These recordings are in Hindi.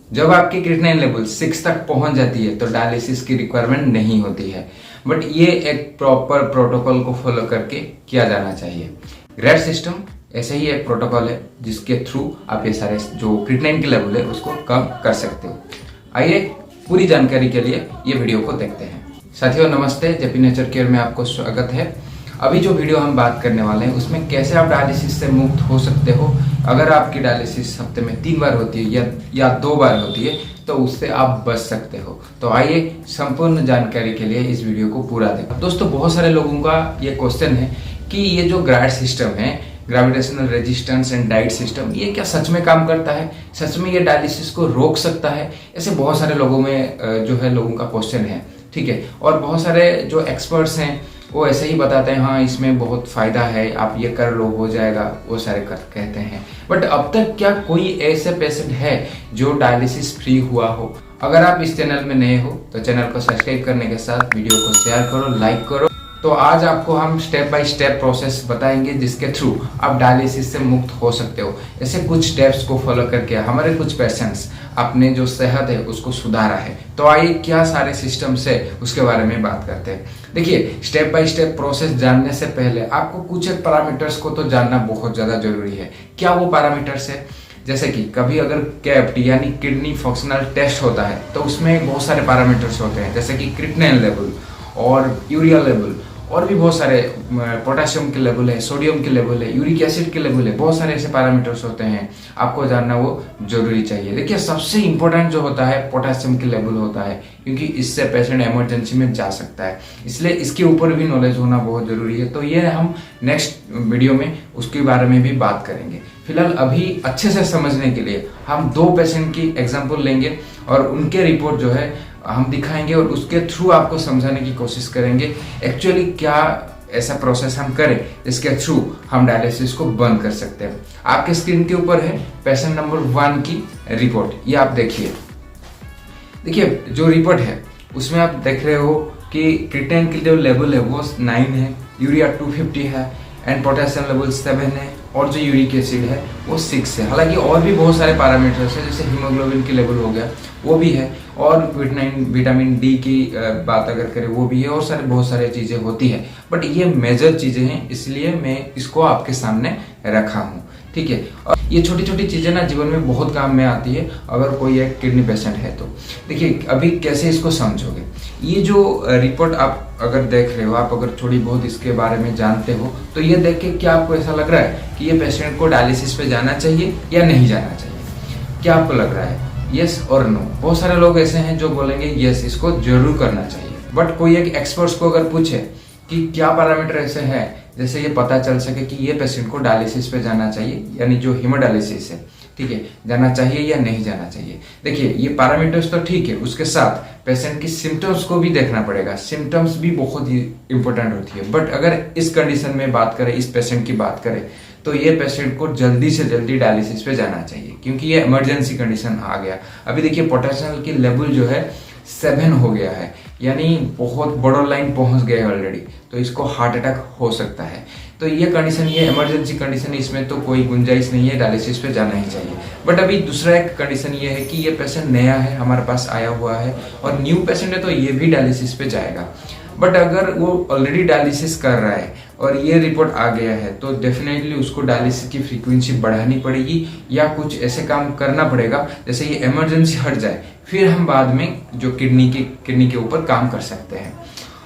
जब आपकी क्रिएटिनिन लेवल 6 तक पहुंच जाती है तो डायलिसिस की रिक्वायरमेंट नहीं होती है, बट ये एक प्रॉपर प्रोटोकॉल को फॉलो करके किया जाना चाहिए। ग्रैड सिस्टम ऐसे ही एक प्रोटोकॉल है जिसके थ्रू आप ये सारे जो क्रिएटिनिन की लेवल है उसको कम कर सकते हो। आइए पूरी जानकारी के लिए ये वीडियो को देखते हैं। साथियों नमस्ते, जेपी नेचर केयर में आपको स्वागत है। अभी जो वीडियो हम बात करने वाले हैं उसमें कैसे आप डायलिसिस से मुक्त हो सकते हो। अगर आपकी डायलिसिस हफ्ते में 3 बार होती है या 2 बार होती है तो उससे आप बच सकते हो। तो आइए संपूर्ण जानकारी के लिए इस वीडियो को पूरा देखें। दोस्तों बहुत सारे लोगों का ये क्वेश्चन है कि ये जो ग्रैड सिस्टम है, gravitational resistance and diet system, ये क्या सच में काम करता है? सच में ये डायलिसिस को रोक सकता है? ऐसे बहुत सारे लोगों में जो है लोगों का क्वेश्चन है, ठीक है। और बहुत सारे जो एक्सपर्ट्स हैं वो ऐसे ही बताते हैं, हाँ इसमें बहुत फायदा है, आप ये कर लो हो जाएगा, वो सारे कहते हैं। बट अब तक क्या कोई ऐसे पेशेंट है जो डायलिसिस फ्री हुआ हो? अगर आप इस चैनल में नए हो तो चैनल को सब्सक्राइब करने के साथ वीडियो को शेयर करो, लाइक करो। तो आज आपको हम स्टेप बाय स्टेप प्रोसेस बताएंगे जिसके थ्रू आप डायलिसिस से मुक्त हो सकते हो। ऐसे कुछ स्टेप्स को फॉलो करके हमारे कुछ पेशेंट्स अपने जो सेहत है उसको सुधारा है। तो आइए क्या सारे सिस्टम्स है उसके बारे में बात करते हैं। देखिए, स्टेप बाय स्टेप प्रोसेस जानने से पहले आपको कुछ एक पैरामीटर्स को तो जानना बहुत ज्यादा जरूरी है। क्या वो पैरामीटर्स है? जैसे कि कभी अगर कैप्टी यानी किडनी फंक्शनल टेस्ट होता है तो उसमें बहुत सारे पैरामीटर्स होते हैं, जैसे कि क्रिएटिनिन लेवल और यूरिया लेवल और भी बहुत सारे, पोटेशियम के लेवल है, सोडियम के लेवल है, यूरिक एसिड के लेवल है, बहुत सारे ऐसे पैरामीटर्स होते हैं, आपको जानना वो जरूरी चाहिए। देखिए सबसे इंपॉर्टेंट जो होता है पोटेशियम के लेवल होता है, क्योंकि इससे पेशेंट इमरजेंसी में जा सकता है, इसलिए इसके ऊपर भी नॉलेज होना बहुत जरूरी है। तो ये हम नेक्स्ट वीडियो में उसके बारे में भी बात करेंगे। फिलहाल अभी अच्छे से समझने के लिए हम 2 पेशेंट की एग्जाम्पल लेंगे और उनके रिपोर्ट जो है हम दिखाएंगे और उसके थ्रू आपको समझाने की कोशिश करेंगे एक्चुअली क्या ऐसा प्रोसेस हम करें जिसके थ्रू हम डायलिसिस को बंद कर सकते हैं। आपके स्क्रीन के ऊपर है पेशेंट नंबर 1 की रिपोर्ट, ये आप देखिए। देखिए जो रिपोर्ट है उसमें आप देख रहे हो कि क्रिएटिनिन की जो लेवल है वो 9 है, यूरिया 250 है एंड पोटेशियम लेवल 7 है और जो यूरिक एसिड है वो 6 है। हालांकि और भी बहुत सारे पैरामीटर्स है, जैसे हीमोग्लोबिन की लेवल हो गया वो भी है, और विटामिन डी की बात अगर करें वो भी है, और बहुत सारी चीजें होती है। बट ये मेजर चीजें हैं इसलिए मैं इसको आपके सामने रखा हूँ, ठीक है। और ये छोटी छोटी चीजें ना जीवन में बहुत काम में आती है अगर कोई एक किडनी पेशेंट है तो। देखिए अभी कैसे इसको समझोगे। ये जो रिपोर्ट आप अगर देख रहे हो, आप अगर थोड़ी बहुत इसके बारे में जानते हो तो ये देख के क्या आपको ऐसा लग रहा है कि ये पेशेंट को डायलिसिस पे जाना चाहिए या नहीं जाना चाहिए? क्या आपको लग रहा है, यस और नो? बहुत सारे लोग ऐसे हैं जो बोलेंगे यस इसको जरूर करना चाहिए। बट कोई एक एक्सपर्ट्स को अगर पूछे कि क्या पैरामीटर ऐसे है जैसे ये पता चल सके कि ये पेशेंट को डायलिसिस पे जाना चाहिए, यानी जो हीमोडायलिसिस है, ठीक है, जाना चाहिए या नहीं जाना चाहिए। देखिए ये पैरामीटर्स तो ठीक है, उसके साथ पेशेंट की सिम्टम्स को भी देखना पड़ेगा। सिम्टम्स भी बहुत ही इंपॉर्टेंट होती है। बट अगर इस कंडीशन में बात करें, इस पेशेंट की बात करें, तो ये पेशेंट को जल्दी से जल्दी डायलिसिस पे जाना चाहिए क्योंकि ये इमरजेंसी कंडीशन आ गया। अभी देखिए पोटेशियम की लेवल जो है 7 हो गया है, यानी बहुत बॉर्डर लाइन पहुंच गए है ऑलरेडी, तो इसको हार्ट अटैक हो सकता है। तो ये कंडीशन, ये इमरजेंसी कंडीशन, इसमें तो कोई गुंजाइश नहीं है, डायलिसिस पे जाना ही चाहिए। बट अभी दूसरा एक कंडीशन ये है कि ये पेशेंट नया है, हमारे पास आया हुआ है और न्यू पेशेंट है तो ये भी डायलिसिस पे जाएगा। बट अगर वो ऑलरेडी डायलिसिस कर रहा है और ये रिपोर्ट आ गया है तो डेफिनेटली उसको डायलिसिस की फ्रीक्वेंसी बढ़ानी पड़ेगी या कुछ ऐसे काम करना पड़ेगा जैसे ये इमरजेंसी हट जाए, फिर हम बाद में जो किडनी के ऊपर काम कर सकते हैं।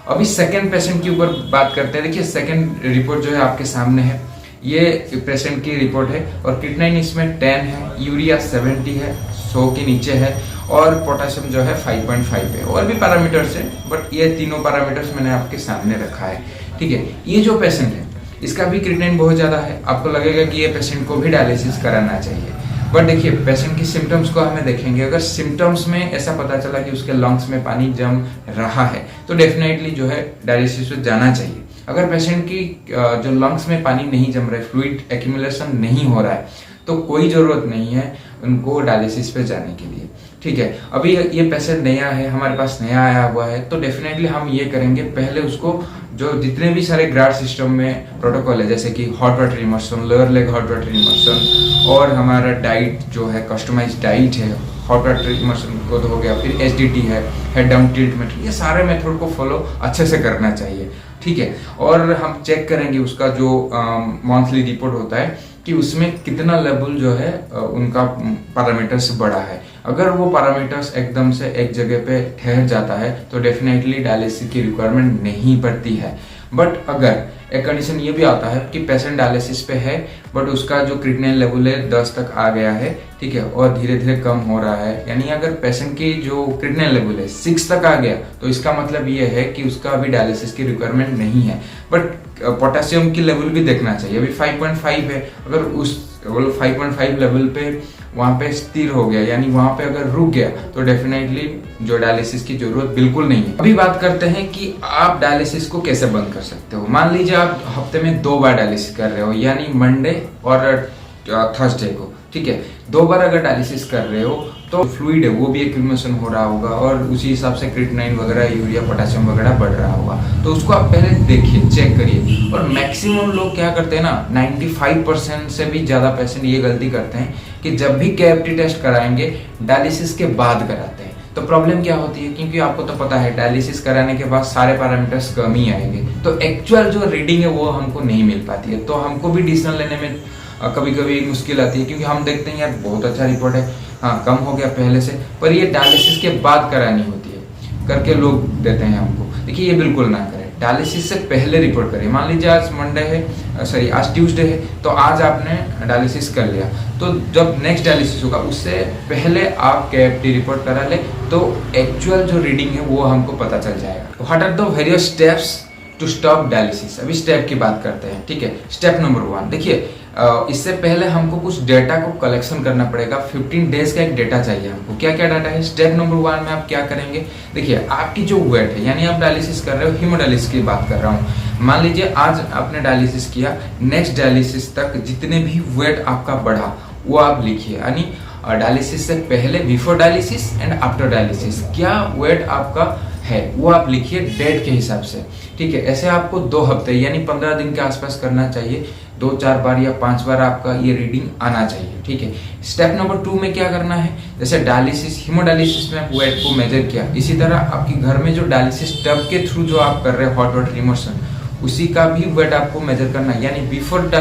अभी सेकंड पेशेंट के ऊपर बात करते हैं। देखिए सेकंड रिपोर्ट जो है आपके सामने है, ये पेशेंट की रिपोर्ट है और क्रिएटिनिन इसमें 10 है, यूरिया 70 है, 100 के नीचे है और पोटेशियम जो है 5.5 है। और भी पैरामीटर्स है बट ये तीनों पैरामीटर्स मैंने आपके सामने रखा है, ठीक है। ये जो पेशेंट है इसका भी क्रिएटिनिन बहुत ज्यादा है, आपको लगेगा कि ये पेशेंट को भी डायलिसिस कराना चाहिए। बट देखिए पेशेंट की सिम्टम्स को हमें देखेंगे। अगर सिम्टम्स में ऐसा पता चला कि उसके लंग्स में पानी जम रहा है तो डेफिनेटली जो है डायलिसिस पे जाना चाहिए। अगर पेशेंट की जो लंग्स में पानी नहीं जम रहा है, फ्लूइड एक्यूमुलेशन नहीं हो रहा है, तो कोई जरूरत नहीं है उनको डायलिसिस पे जाने के लिए, ठीक है। अभी ये पेशेंट नया है, हमारे पास नया आया हुआ है, तो डेफिनेटली हम ये करेंगे, पहले उसको जो जितने भी सारे ग्राड सिस्टम में प्रोटोकॉल है जैसे कि hot water immersion, lower leg hot water immersion और हमारा डाइट जो है कस्टमाइज डाइट है, हॉट वाटर इमर्शन को हो गया, फिर HDT है, हेड डाउन ट्रीटमेंट, ये सारे मेथड को फॉलो अच्छे से करना चाहिए, ठीक है। और हम चेक करेंगे उसका जो मंथली रिपोर्ट होता है कि उसमें कितना लेवल जो है उनका पैरामीटर्स बढ़ा है। अगर वो पैरामीटर्स एकदम से एक जगह पे ठहर जाता है तो डेफिनेटली डायलिसिस की रिक्वायरमेंट नहीं पड़ती है। बट अगर एक कंडीशन ये भी आता है कि पेशेंट डायलिसिस पे है बट उसका जो क्रिएटिनिन लेवल है 10 तक आ गया है, ठीक है, और धीरे धीरे कम हो रहा है, यानी अगर पेशेंट की जो क्रिएटिनिन लेवल है 6 तक आ गया तो इसका मतलब ये है कि उसका अभी डायलिसिस की रिक्वायरमेंट नहीं है। बट पोटेशियम की लेवल भी देखना चाहिए, अभी 5.5 है, अगर उस 5.5 लेवल पे वहां पे स्थिर हो गया, यानी वहां पे अगर रुक गया तो डेफिनेटली जो डायलिसिस की जरूरत बिल्कुल नहीं है। अभी बात करते हैं कि आप डायलिसिस को कैसे बंद कर सकते हो। मान लीजिए आप हफ्ते में 2 बार डायलिसिस कर रहे हो, यानी मंडे और थर्सडे को, ठीक है, 2 बार अगर डायलिसिस कर रहे हो तो फ्लूइड है वो भी एक्यूमुलेशन हो रहा होगा और उसी हिसाब से क्रिएटिनिन वगैरह, यूरिया, पोटेशियम वगैरह बढ़ रहा होगा। तो उसको आप पहले देखिए, चेक करिए। और मैक्सिमम लोग क्या करते हैं ना, 95% से भी ज्यादा पेशेंट ये गलती करते हैं कि जब भी KFT टेस्ट कराएंगे डायलिसिस के बाद कराते हैं। तो प्रॉब्लम क्या होती है, क्योंकि आपको तो पता है डायलिसिस कराने के बाद सारे पैरामीटर्स कम ही आएंगे, तो एक्चुअल जो रीडिंग है वो हमको नहीं मिल पाती है। तो हमको भी डिसीजन लेने में कभी कभी मुश्किल आती है, क्योंकि हम देखते हैं यार बहुत अच्छा रिपोर्ट है, हाँ कम हो गया पहले से, पर ये डायलिसिस के बाद करानी होती है करके लोग देते हैं हमको। देखिए ये बिल्कुल ना करें, डायलिसिस से पहले रिपोर्ट करिए। मान लीजिए आज मंडे है, सॉरी आज ट्यूसडे है, तो आज आपने डायलिसिस कर लिया, तो जब नेक्स्ट डायलिसिस होगा उससे पहले आप KFT रिपोर्ट करा ले तो एक्चुअल जो रीडिंग है वो हमको पता चल जाएगा। What are the various steps to stop dialysis. अभी स्टेप की बात करते हैं, ठीक है। स्टेप नंबर 1, देखिए इससे पहले हमको कुछ डेटा को कलेक्शन करना पड़ेगा। 15 डेज का एक डेटा चाहिए हमको। क्या क्या डाटा है? स्टेप नंबर 1 में आप क्या करेंगे, देखिए आपकी जो वेट है, यानी आप डायलिसिस कर रहे हो, हीमोडायलिसिस की बात कर रहा हूँ। मान लीजिए आज आपने डायलिसिस किया, नेक्स्ट डायलिसिस तक जितने भी वेट आपका बढ़ा वो आप लिखिए, यानी डायलिसिस से पहले, before dialysis and after dialysis क्या वेट आपका है वो आप लिखिए डेट के हिसाब से, ठीक है। ऐसे आपको 2 हफ्ते यानी 15 दिन के आसपास करना चाहिए। 2-4 बार या 5 बार आपका ये रीडिंग आना चाहिए, ठीक है। स्टेप नंबर 2 में क्या करना है, जैसे डायलिसिस, हीमोडायलिसिस में आप वेट को मेजर किया, इसी तरह आपके घर में जो डायलिसिस टब के थ्रू जो आप कर रहे हो हॉट वाटर इमर्शन, उसी का भी वेट आपको मेजर करना है, यानी बिफोर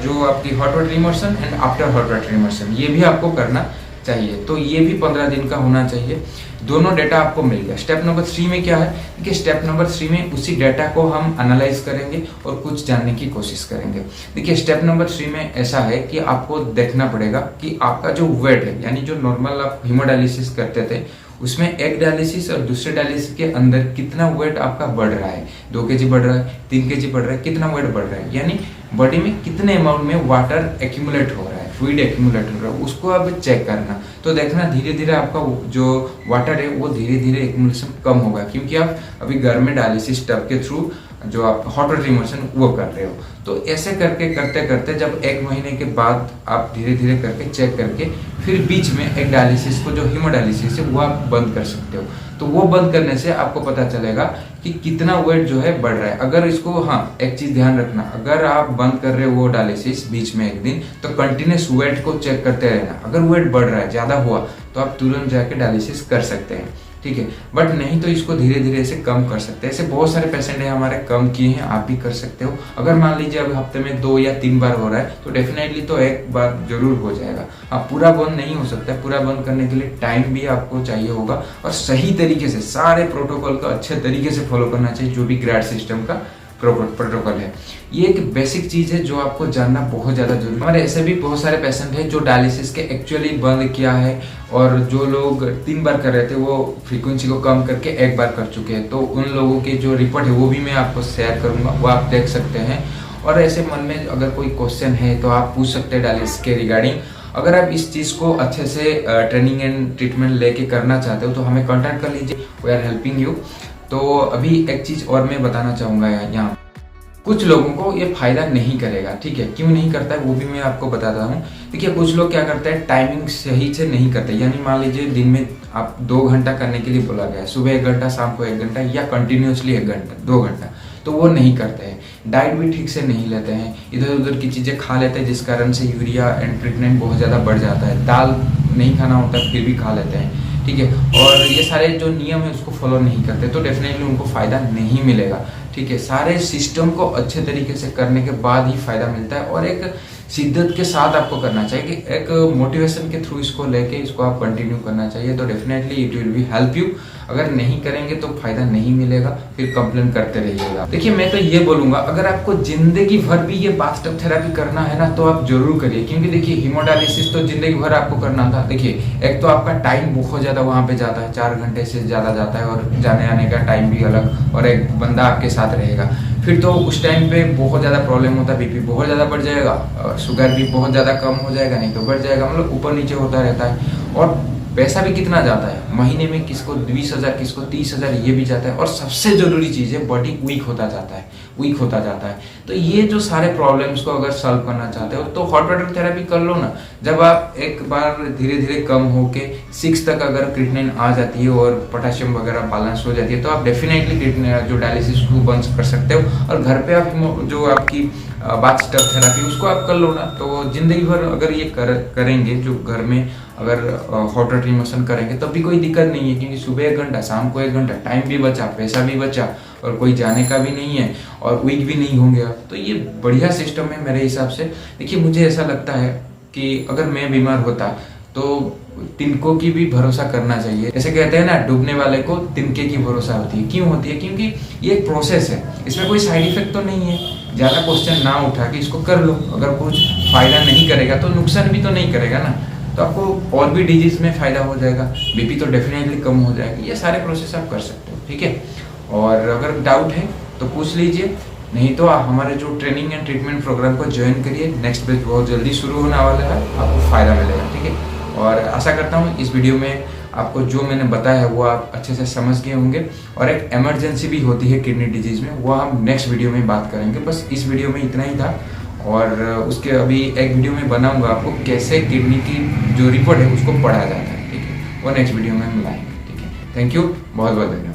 जो आपकी hot water immersion and after hot water immersion, ये भी आपको करना चाहिए। तो ये भी 15 दिन का होना चाहिए। दोनों डेटा आपको मिल गया। स्टेप नंबर 3 में क्या है, देखिए स्टेप नंबर 3 में उसी डेटा को हम एनालाइज करेंगे और कुछ जानने की कोशिश करेंगे। देखिए स्टेप नंबर 3 में ऐसा है कि आपको देखना पड़ेगा कि आपका जो वेट है, यानी जो नॉर्मल आप हीमोडायलिसिस करते थे उसमें एक डायलिसिस और दूसरे डायलिसिस के अंदर कितना वेट आपका बढ़ रहा है, 2 kg बढ़ रहा है, 3 kg बढ़ रहा है, कितना वेट बढ़ रहा है, यानी बॉडी में कितने अमाउंट में वाटर एक्यूमुलेट हो रहा है, फ्लूइड एक्यूमुलेट हो रहा है, उसको आप चेक करना। तो देखना धीरे धीरे आपका जो वाटर है वो धीरे धीरे एक्यूमुलेशन कम होगा, क्योंकि आप अभी घर में डायलिसिस टब के थ्रू जो आप हॉट वाटर इमर्शन वो कर रहे हो। तो ऐसे करके करते करते जब 1 महीने के बाद आप धीरे धीरे करके चेक करके फिर बीच में एक डायलिसिस को जो हीमोडायलिसिस है वो आप बंद कर सकते हो। तो वो बंद करने से आपको पता चलेगा कि कितना वेट जो है बढ़ रहा है। अगर इसको, हाँ एक चीज ध्यान रखना, अगर आप बंद कर रहे हो वो डायलिसिस बीच में एक दिन, तो कंटिन्यूस वेट को चेक करते रहना। अगर वेट बढ़ रहा है, ज्यादा हुआ, तो आप तुरंत जाके डायलिसिस कर सकते हैं, ठीक है। बट नहीं तो इसको धीरे धीरे ऐसे कम कर सकते हैं। ऐसे बहुत सारे पेशेंट हैं हमारे कम किए हैं, आप भी कर सकते हो। अगर मान लीजिए अब हफ्ते में 2 या 3 बार हो रहा है तो डेफिनेटली तो 1 बार जरूर हो जाएगा। हाँ पूरा बंद नहीं हो सकता, पूरा बंद करने के लिए टाइम भी आपको चाहिए होगा और सही तरीके से सारे प्रोटोकॉल का अच्छे तरीके से फॉलो करना चाहिए, जो भी ग्रैड सिस्टम का प्रोटोकॉल है। ये एक बेसिक चीज है जो आपको जानना बहुत ज्यादा जरूरी है। हमारे ऐसे भी बहुत सारे पेशेंट हैं जो डायलिसिस के एक्चुअली बंद किया है, और जो लोग 3 बार कर रहे थे वो फ्रीक्वेंसी को कम करके 1 बार कर चुके हैं। तो उन लोगों की जो रिपोर्ट है वो भी मैं आपको शेयर करूंगा, वो आप देख सकते हैं। और ऐसे मन में अगर कोई क्वेश्चन है तो आप पूछ सकते हैं डायलिसिस के रिगार्डिंग। अगर आप इस चीज को अच्छे से ट्रेनिंग एंड ट्रीटमेंट लेके करना चाहते हो तो हमें कॉन्टैक्ट कर लीजिए, वी आर हेल्पिंग यू। तो अभी एक चीज और मैं बताना चाहूंगा यहाँ, कुछ लोगों को ये फायदा नहीं करेगा, ठीक है। क्यों नहीं करता है वो भी मैं आपको बताता हूँ। देखिए कुछ लोग क्या करते हैं, टाइमिंग सही से नहीं करते, यानी मान लीजिए दिन में आप 2 घंटा करने के लिए बोला गया है, सुबह 1 घंटा, शाम को 1 घंटा, या कंटिन्यूसली 1 घंटा 2 घंटा, तो वो नहीं करते हैं। डाइट भी ठीक से नहीं लेते हैं, इधर उधर की चीजें खा लेते हैं, जिस कारण से यूरिया एंड क्रिएटिनिन बहुत ज्यादा बढ़ जाता है। दाल नहीं खाना होता है फिर भी खा लेते हैं, ठीक है, और ये सारे जो नियम है उसको फॉलो नहीं करते तो डेफिनेटली उनको फ़ायदा नहीं मिलेगा, ठीक है। सारे सिस्टम को अच्छे तरीके से करने के बाद ही फ़ायदा मिलता है और एक शिद्दत के साथ आपको करना चाहिए कि एक मोटिवेशन के थ्रू इसको लेके इसको आप कंटिन्यू करना चाहिए, तो definitely it will be help you. अगर नहीं करेंगे तो फायदा नहीं मिलेगा, फिर कंप्लेन करते रहिएगा। देखिए मैं तो ये बोलूंगा, अगर आपको जिंदगी भर भी ये बाथटब थेरेपी करना है ना तो आप जरूर करिए, क्योंकि देखिए हीमोडायलिसिस तो जिंदगी भर आपको करना था। देखिए एक तो आपका टाइम बहुत ज्यादा वहां पे जाता है, 4 घंटे से ज्यादा जाता है और जाने आने का टाइम भी अलग, और एक बंदा आपके साथ रहेगा। फिर तो उस टाइम पे बहुत ज़्यादा प्रॉब्लम होता है, बीपी बहुत ज़्यादा बढ़ जाएगा और शुगर भी बहुत ज़्यादा कम हो जाएगा, नहीं तो बढ़ जाएगा, मतलब ऊपर नीचे होता रहता है। और पैसा भी कितना जाता है महीने में, किसको 20,000 किसको 30,000 ये भी जाता है। और सबसे ज़रूरी चीज़ है बॉडी वीक होता जाता है, वीक होता जाता है। तो ये जो सारे प्रॉब्लम्स को अगर सॉल्व करना चाहते हो तो हॉट वाटर थेरेपी कर लो ना। जब आप एक बार धीरे धीरे कम होके 6 तक अगर क्रिएटिनिन आ जाती है और पोटेशियम वगैरह बैलेंस हो जाती है तो आप डेफिनेटली जो डायलिसिस को बंद कर सकते हो। और घर पे आप जो आपकी बाथटब थेरेपी उसको आप कर लो ना, तो जिंदगी भर अगर ये करेंगे जो घर में अगर हॉट वाटर इमर्शन करेंगे तब भी कोई दिक्कत नहीं है, क्योंकि सुबह 1 घंटा शाम को 1 घंटा टाइम भी बचा, पैसा भी बचा और कोई जाने का भी नहीं है और वीक भी नहीं होंगे आप। तो ये बढ़िया सिस्टम है मेरे हिसाब से। देखिए मुझे ऐसा लगता है कि अगर मैं बीमार होता तो तिनकों की भी भरोसा करना चाहिए। जैसे कहते हैं ना, डूबने वाले को तिनके की भरोसा होती है। क्यों होती है? क्योंकि ये एक प्रोसेस है, इसमें कोई साइड इफेक्ट तो नहीं है। ज़्यादा क्वेश्चन ना उठा के इसको कर लो, अगर कुछ फायदा नहीं करेगा तो नुकसान भी तो नहीं करेगा ना, तो आपको और भी डिजीज में फायदा हो जाएगा, बीपी तो डेफिनेटली कम हो जाएगा। ये सारे प्रोसेस आप कर सकते हो, ठीक है। और अगर डाउट है तो पूछ लीजिए, नहीं तो आप हमारे जो ट्रेनिंग एंड ट्रीटमेंट प्रोग्राम को ज्वाइन करिए। नेक्स्ट बैच बहुत जल्दी शुरू होने वाला है, आपको फायदा मिलेगा, ठीक है। और आशा करता हूँ इस वीडियो में आपको जो मैंने बताया है वो आप अच्छे से समझ गए होंगे। और एक इमरजेंसी भी होती है किडनी डिजीज में, वो हम नेक्स्ट वीडियो में बात करेंगे। बस इस वीडियो में इतना ही था, और उसके अभी एक वीडियो में बनाऊंगा आपको कैसे किडनी की जो रिपोर्ट है उसको पढ़ा जाता है, ठीक है। वो नेक्स्ट वीडियो में हम लाएंगे, ठीक है। थैंक यू, बहुत बहुत धन्यवाद।